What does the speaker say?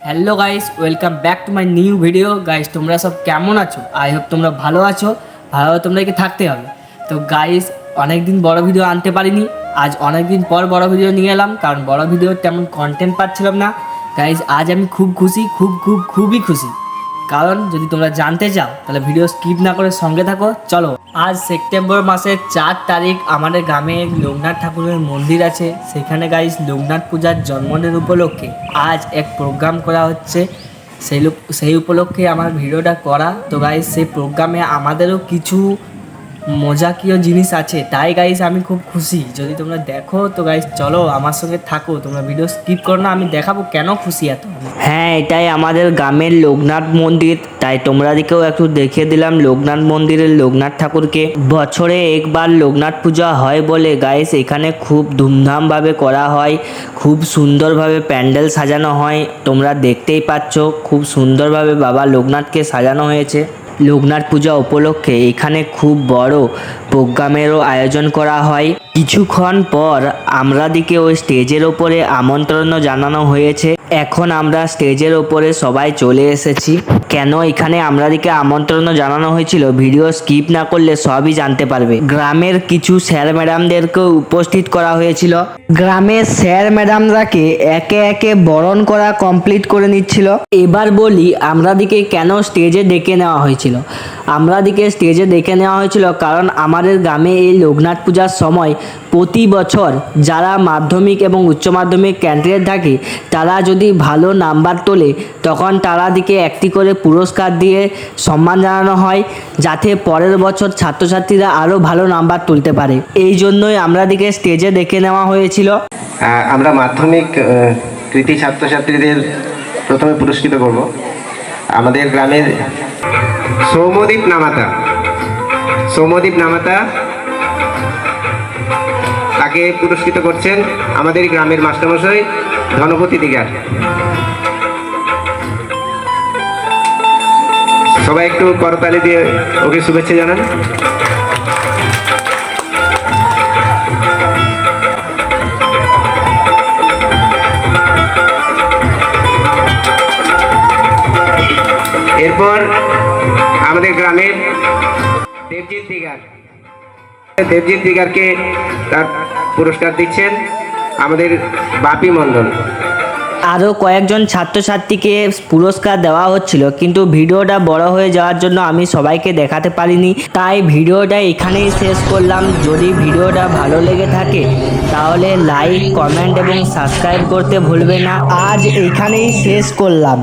Hello guys, welcome back to my new video. Guys, তোমরা সব কেমন আছো? আই হোপ তোমরা ভালো আছো। ভালো তোমাদেরকে থাকতে হবে। তো গাইস, অনেকদিন বড় ভিডিও আনতে পারিনি। আজ অনেক দিন পর বড় ভিডিও নিয়ে এলাম, কারণ বড় ভিডিওর তেমন কন্টেন্ট পাচ্ছিলাম না। গাইস, আজ আমি খুব খুশি, খুবই খুশি। কারণ যদি তোমরা জানতে চাও তাহলে ভিডিও স্কিপ না করে সঙ্গে থাকো। চলো, আজ সেপ্টেম্বর মাসের 4 তারিখ আমাদের গ্রামে লোকনাথ ঠাকুরের মন্দির আছে। সেখানে গাইস লোকনাথ পূজার জন্মদিন উপলক্ষে আজ এক প্রোগ্রাম করা হচ্ছে। সেই উপলক্ষে আমার ভিডিওটা করা। তো গাইস, সেই প্রোগ্রামে আমাদেরও কিছু মজাকীয় জিনিস আছে। তাই গাইস আমি খুব খুশি। যদি তোমরা দেখো তো গাইস চলো আমার সঙ্গে থাকো, তোমরা ভিডিও স্কিপ করো না, আমি দেখাবো কেন খুশি এত। হ্যাঁ, এটাই আমাদের গ্রামের লোকনাথ মন্দির। তাই তোমরাদিকেও একটু দেখিয়ে দিলাম লোকনাথ মন্দিরের লোকনাথ ঠাকুরকে। বছরে একবার লোকনাথ পূজা হয় বলে গাইস এখানে খুব ধুমধামভাবে করা হয়। খুব সুন্দরভাবে প্যান্ডেল সাজানো হয়। তোমরা দেখতেই পাচ্ছ খুব সুন্দরভাবে বাবা লোকনাথকে সাজানো হয়েছে। লোকনাথ পূজা উপলক্ষে এখানে খুব বড় প্রোগ্রামেরও আয়োজন করা হয়। কিছুক্ষণ পর আমরাদিকে ওই স্টেজের ওপরে আমন্ত্রণ জানানো হয়েছে। এখন আমরা স্টেজের ওপরে সবাই চলে এসেছি। কেন এখানে আমরাদিকে আমন্ত্রণ জানানো হয়েছিল ভিডিও স্কিপ না করলে সবই জানতে পারবে। গ্রামের কিছু স্যার ম্যাডামদেরকেও উপস্থিত করা হয়েছিল। গ্রামের স্যার ম্যাডামরাকে একে একে বরণ করা কমপ্লিট করে নিচ্ছিল। এবার বলি আমরাদিকে কেন স্টেজে ডেকে নেওয়া হয়েছিল। আমরাদিকে স্টেজে ডেকে নেওয়া হয়েছিল কারণ আমাদের গ্রামে এই লোকনাথ পূজার সময় প্রতি বছর যারা মাধ্যমিক এবং উচ্চ মাধ্যমিক ক্যান্ডিডেট থাকে তারা যদি ভালো নাম্বার তোলে তখন তারাদিকে একটি করে পুরস্কার দিয়ে সম্মান জানানো হয়, যাতে পরের বছর ছাত্রছাত্রীরা আরও ভালো নাম্বার তুলতে পারে। এই জন্যই আমরাদিকে স্টেজে ডেকে নেওয়া হয়েছিল। আমরা মাধ্যমিক কৃতি ছাত্রছাত্রীদের প্রথমে পুরস্কৃত করব। আমাদের গ্রামের সৌম্যদীপ নামাতা তাকে পুরস্কৃত করছেন আমাদের গ্রামের মাস্টারমশাই ধনপতি দিগার। সবাই একটু করতালি দিয়ে ওকে শুভেচ্ছা জানান। এরপর আমাদের গ্রামের দেবজিৎ দিগারকে তার পুরস্কার দিচ্ছেন আমাদের বাপি মণ্ডল। আরও কয়েকজন ছাত্রছাত্রীকে পুরস্কার দেওয়া হচ্ছিল, কিন্তু ভিডিওটা বড় হয়ে যাওয়ার জন্য আমি সবাইকে দেখাতে পারিনি। তাই ভিডিওটা এখানেই শেষ করলাম। যদি ভিডিওটা ভালো লেগে থাকে তাহলে লাইক, কমেন্ট এবং সাবস্ক্রাইব করতে ভুলবে না। আজ এখানেই শেষ করলাম।